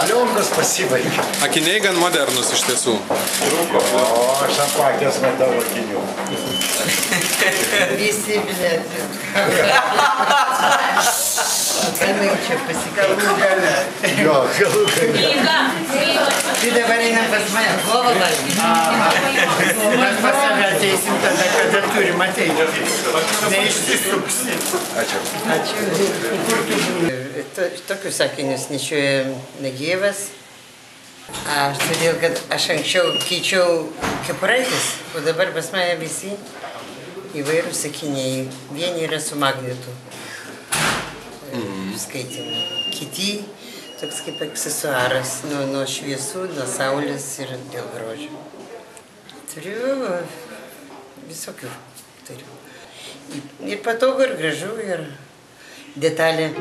Lionkas pasibaigė. Akiniai gan modernus iš tiesų. Trūko. O, aš apakęs matau akinių. Visi bilietai. Galai čia pasikalbų gale. Jo, galų gale. Tai dabar einam pas mane lovą valgyti. Mes pas save ateisim tada, kada turim ateiti. Neišsisuksi. Ačiū. Ačiū. Tokius sakinius nešioja Nagijevas. Todėl, kad aš anksčiau keičiau kepuraitis, o dabar pas mane visi įvairūs sakiniai. Vieni yra su magnetu skaitimu. Kiti toks kaip aksesuaras nuo šviesų, nuo saulės ir dėl grožio. Turiu visokių. Ir patogu, ir gražu, ir detalė.